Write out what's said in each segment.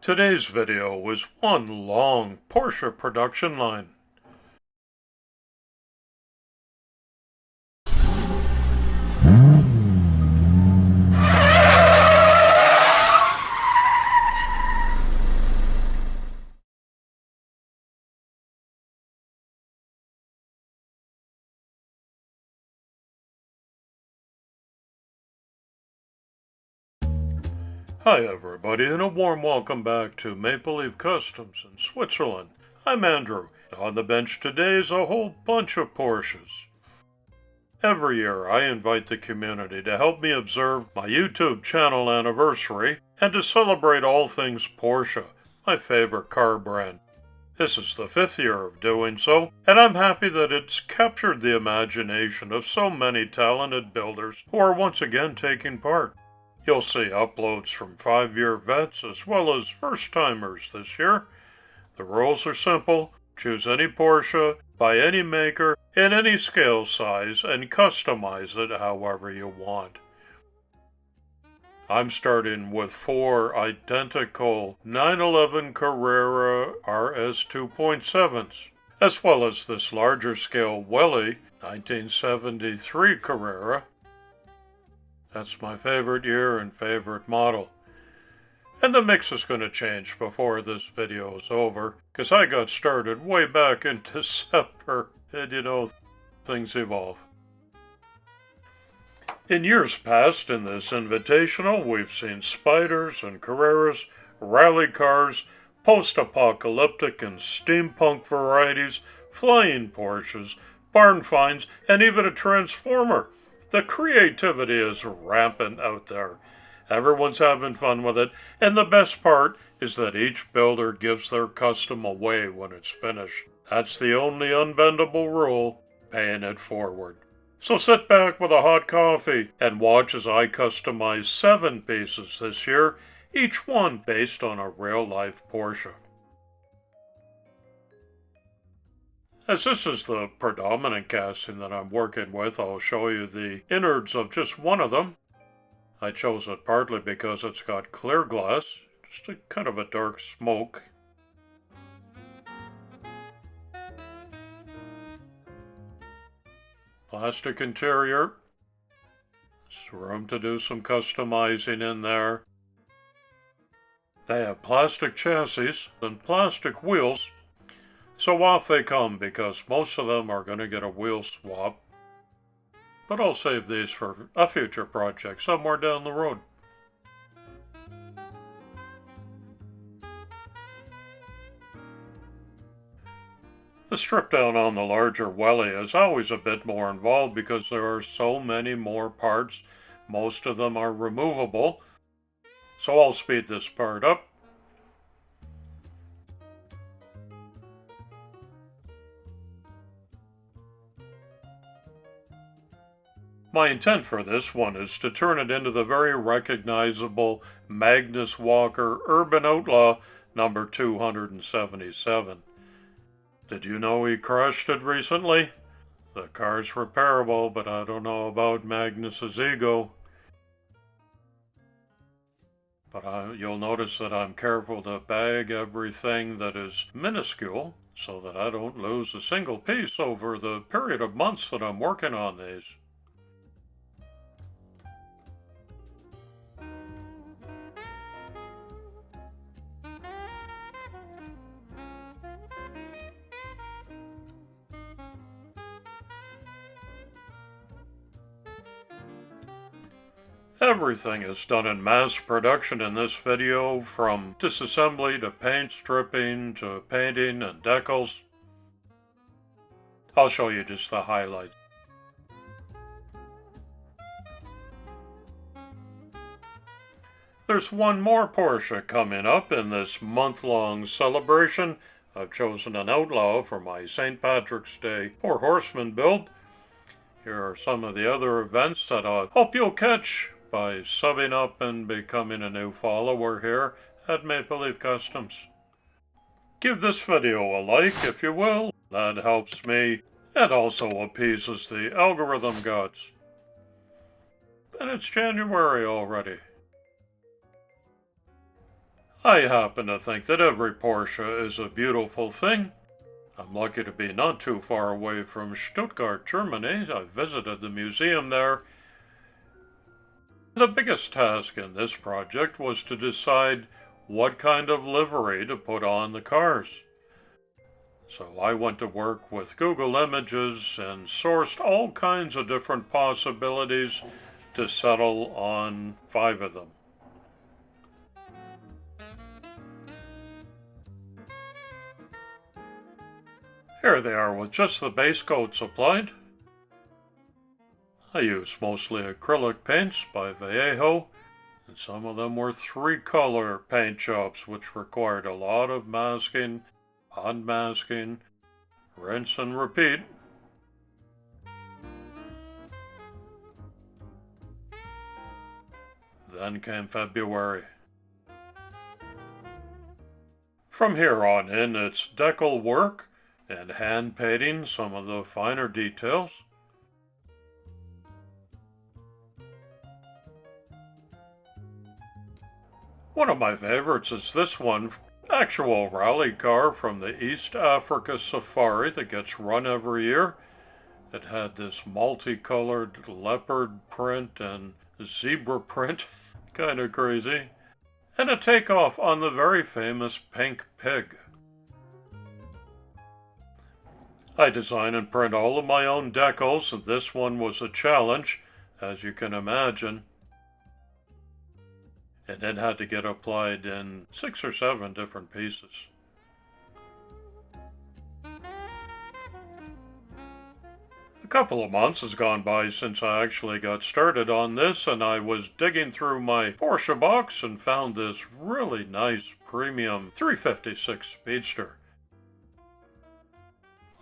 Today's video was one long Porsche production line. Hi everybody, and a warm welcome back to Maple Leaf Customs in Switzerland. I'm Andrew. On the bench today is a whole bunch of Porsches. Every year I invite the community to help me observe my YouTube channel anniversary and to celebrate all things Porsche, my favorite car brand. This is the 5th year of doing so, and I'm happy that it's captured the imagination of so many talented builders who are once again taking part. You'll see uploads from 5-year vets as well as first-timers this year. The rules are simple. Choose any Porsche, by any maker, in any scale size, and customize it however you want. I'm starting with 4 identical 911 Carrera RS 2.7s, as well as this larger scale Welly 1973 Carrera. That's my favorite year and favorite model. And the mix is going to change before this video is over, because I got started way back in December, and you know, things evolve. In years past in this invitational, we've seen Spyders and Carreras, rally cars, post-apocalyptic and steampunk varieties, flying Porsches, barn finds, and even a transformer. The creativity is rampant out there. Everyone's having fun with it, and the best part is that each builder gives their custom away when it's finished. That's the only unbendable rule, paying it forward. So sit back with a hot coffee and watch as I customize 7 pieces this year, each one based on a real-life Porsche. As this is the predominant casting that I'm working with, I'll show you the innards of just one of them. I chose it partly because it's got clear glass, just a kind of a dark smoke. Plastic interior. There's room to do some customizing in there. They have plastic chassis and plastic wheels. So off they come, because most of them are going to get a wheel swap. But I'll save these for a future project somewhere down the road. The strip down on the larger Welly is always a bit more involved because there are so many more parts. Most of them are removable. So I'll speed this part up. My intent for this one is to turn it into the very recognizable Magnus Walker Urban Outlaw number 277. Did you know he crashed it recently? The car's repairable, but I don't know about Magnus's ego. But you'll notice that I'm careful to bag everything that is minuscule so that I don't lose a single piece over the period of months that I'm working on these. Everything is done in mass production in this video, from disassembly to paint stripping to painting and decals. I'll show you just the highlights. There's one more Porsche coming up in this month-long celebration. I've chosen an Outlaw for my St. Patrick's Day Four Horsemen build. Here are some of the other events that I hope you'll catch by subbing up and becoming a new follower here at Maple Leaf Customs. Give this video a like if you will. That helps me and also appeases the algorithm gods. And it's January already. I happen to think that every Porsche is a beautiful thing. I'm lucky to be not too far away from Stuttgart, Germany. I visited the museum there. The biggest task in this project was to decide what kind of livery to put on the cars. So I went to work with Google Images and sourced all kinds of different possibilities to settle on 5 of them. Here they are with just the base coats applied. I used mostly acrylic paints by Vallejo, and some of them were 3-color paint jobs which required a lot of masking, unmasking, rinse and repeat. Then came February. From here on in, it's decal work and hand painting some of the finer details. One of my favorites is this one, actual rally car from the East Africa Safari that gets run every year. It had this multicolored leopard print and zebra print, kind of crazy, and a takeoff on the very famous pink pig. I design and print all of my own decals, and this one was a challenge, as you can imagine. And it had to get applied in 6 or 7 different pieces. A couple of months has gone by since I actually got started on this, and I was digging through my Porsche box and found this really nice premium 356 Speedster.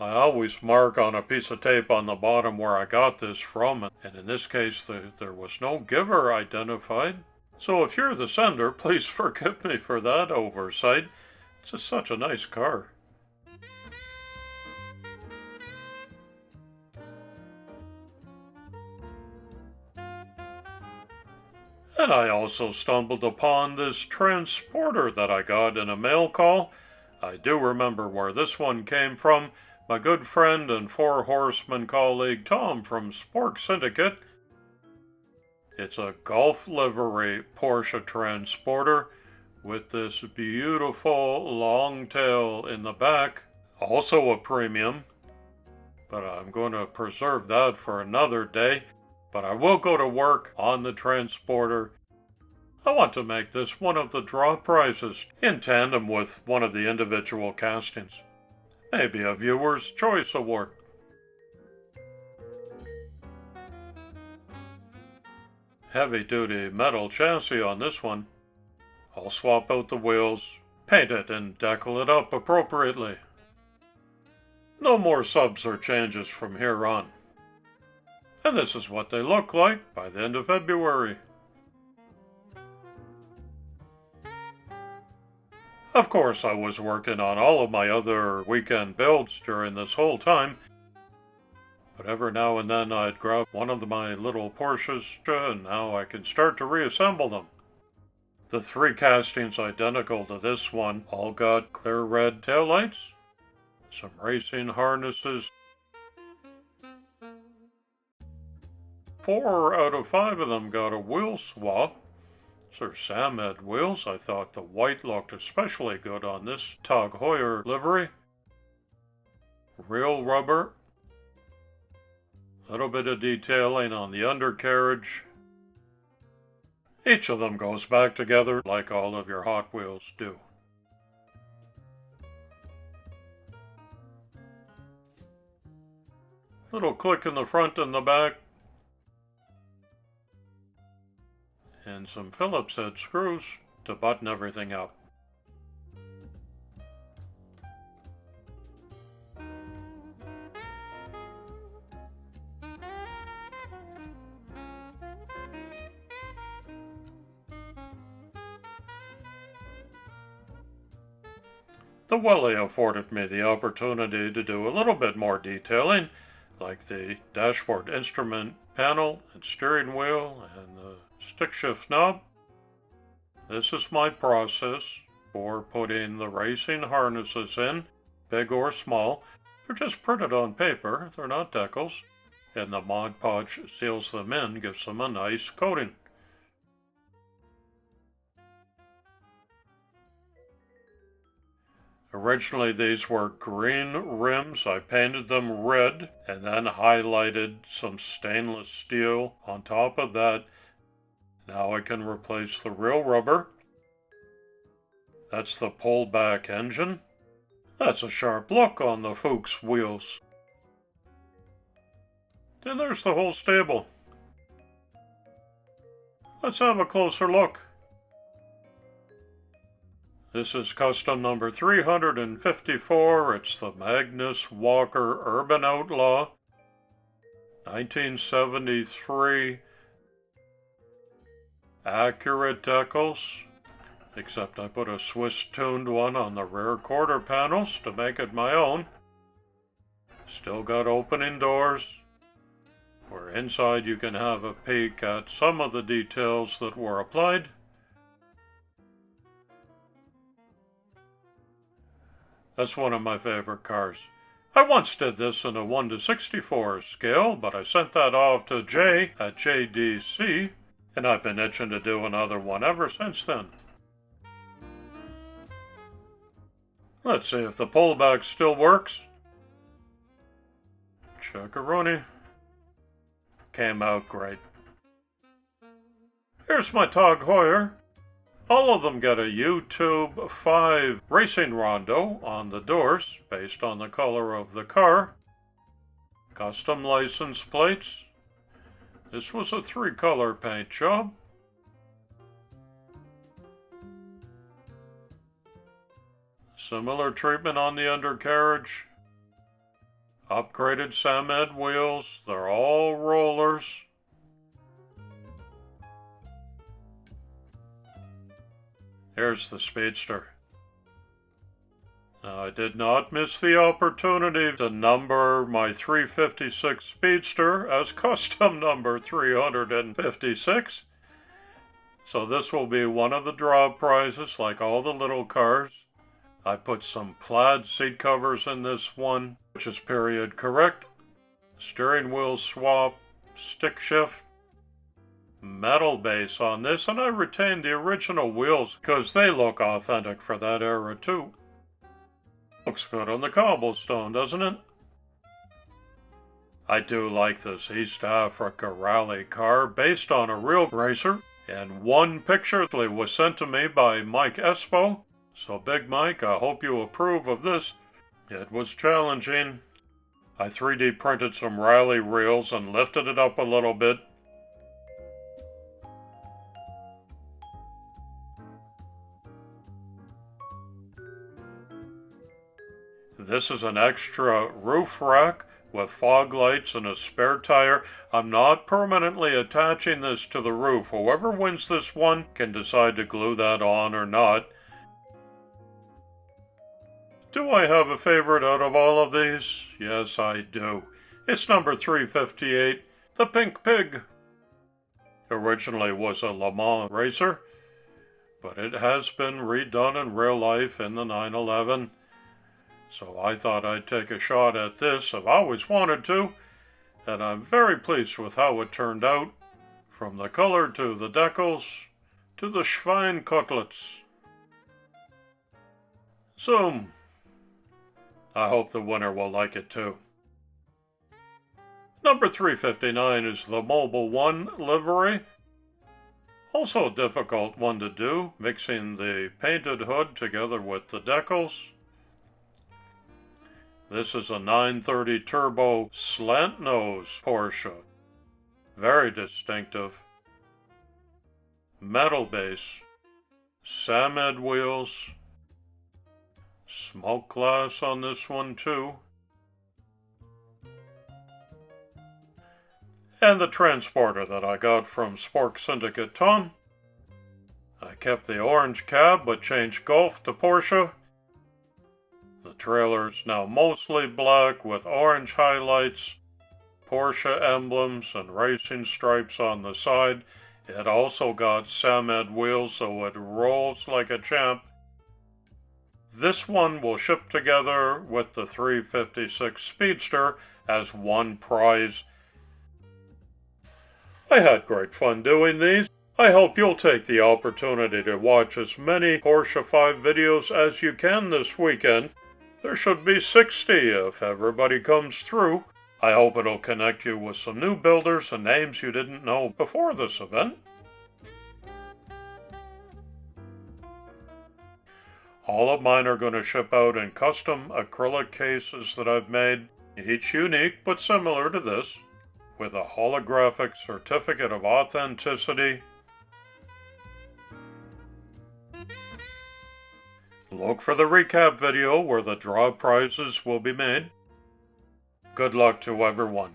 I always mark on a piece of tape on the bottom where I got this from, and in this case there was no giver identified. So if you're the sender, please forgive me for that oversight. It's just such a nice car. And I also stumbled upon this transporter that I got in a mail call. I do remember where this one came from. My good friend and Four Horsemen colleague Tom from Spork Syndicate. It's a Golf livery Porsche transporter with this beautiful long tail in the back, also a premium, but I'm going to preserve that for another day. But I will go to work on the transporter. I want to make this one of the draw prizes in tandem with one of the individual castings. Maybe a viewer's choice award. Heavy-duty metal chassis on this one. I'll swap out the wheels, paint it, and decal it up appropriately. No more subs or changes from here on. And this is what they look like by the end of February. Of course, I was working on all of my other weekend builds during this whole time, but every now and then I'd grab one of my little Porsches, and now I can start to reassemble them. The 3 castings identical to this one all got clear red taillights, some racing harnesses. 4 out of 5 of them got a wheel swap. They're Samed wheels. I thought the white looked especially good on this Tag Heuer livery. Real rubber. A little bit of detailing on the undercarriage. Each of them goes back together like all of your Hot Wheels do. Little click in the front and the back. And some Phillips head screws to button everything up. The Welly afforded me the opportunity to do a little bit more detailing, like the dashboard instrument panel and steering wheel and the stick shift knob. This is my process. for putting the racing harnesses in, big or small. They're just printed on paper, they're not decals, and the Mod Podge seals them in, gives them a nice coating. Originally these were green rims. I painted them red and then highlighted some stainless steel on top of that. Now I can replace the real rubber. That's the pullback engine. That's a sharp look on the Fuchs wheels. And there's the whole stable. Let's have a closer look. This is custom number 354. It's the Magnus Walker Urban Outlaw, 1973. Accurate decals, except I put a Swiss-tuned one on the rear quarter panels to make it my own. Still got opening doors, where inside you can have a peek at some of the details that were applied. That's one of my favorite cars. I once did this in a 1:64 scale, but I sent that off to Jay at JDC, and I've been itching to do another one ever since then. Let's see if the pullback still works. Checkaroni. Came out great. Here's my Tag Heuer. All of them get a YouTube 5 racing rondo on the doors, based on the color of the car. Custom license plates. This was a 3-color paint job. Similar treatment on the undercarriage. Upgraded Samed wheels. They're all rollers. Here's the Speedster. Now, I did not miss the opportunity to number my 356 Speedster as custom number 356. So this will be one of the draw prizes, like all the little cars. I put some plaid seat covers in this one, which is period correct. Steering wheel swap, stick shift. Metal base on this, and I retained the original wheels because they look authentic for that era too. Looks good on the cobblestone, doesn't it? I do like this East Africa rally car based on a real racer, and one picture was sent to me by Mike Espo. So Big Mike, I hope you approve of this. It was challenging. I 3D printed some rally reels and lifted it up a little bit. This is an extra roof rack with fog lights and a spare tire. I'm not permanently attaching this to the roof. Whoever wins this one can decide to glue that on or not. Do I have a favorite out of all of these? Yes, I do. It's number 358, the Pink Pig. Originally was a Le Mans racer, but it has been redone in real life in the 911. So I thought I'd take a shot at this. I've always wanted to, and I'm very pleased with how it turned out. From the color to the decals to the Schwein cutlets. Zoom. I hope the winner will like it too. Number 359 is the Mobile One livery. Also a difficult one to do, mixing the painted hood together with the decals. This is a 930 turbo slant nose Porsche. Very distinctive. Metal base. Samed wheels. Smoke glass on this one too. And the transporter that I got from Spork Syndicate Tom. I kept the orange cab but changed Golf to Porsche. The trailer is now mostly black with orange highlights, Porsche emblems, and racing stripes on the side. It also got Samed wheels so it rolls like a champ. This one will ship together with the 356 Speedster as one prize. I had great fun doing these. I hope you'll take the opportunity to watch as many Porsche 5 videos as you can this weekend. There should be 60 if everybody comes through. I hope it'll connect you with some new builders and names you didn't know before this event. All of mine are going to ship out in custom acrylic cases that I've made, each unique but similar to this, with a holographic certificate of authenticity. Look for the recap video where the draw prizes will be made. Good luck to everyone.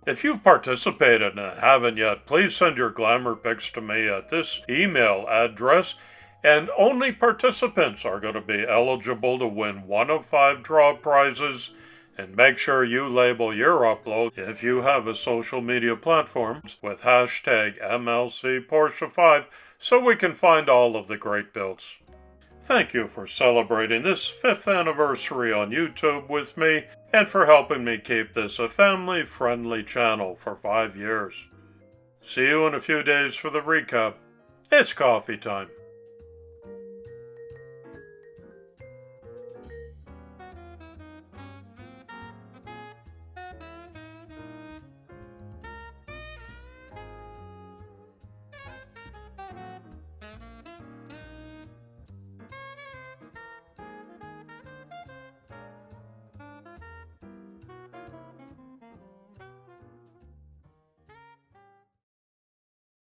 If you've participated and haven't yet, please send your glamour pics to me at this email address, and only participants are going to be eligible to win one of 5 draw prizes. And make sure you label your upload if you have a social media platform with hashtag MLCPorsche5 so we can find all of the great builds. Thank you for celebrating this 5th anniversary on YouTube with me and for helping me keep this a family-friendly channel for 5 years. See you in a few days for the recap. It's coffee time.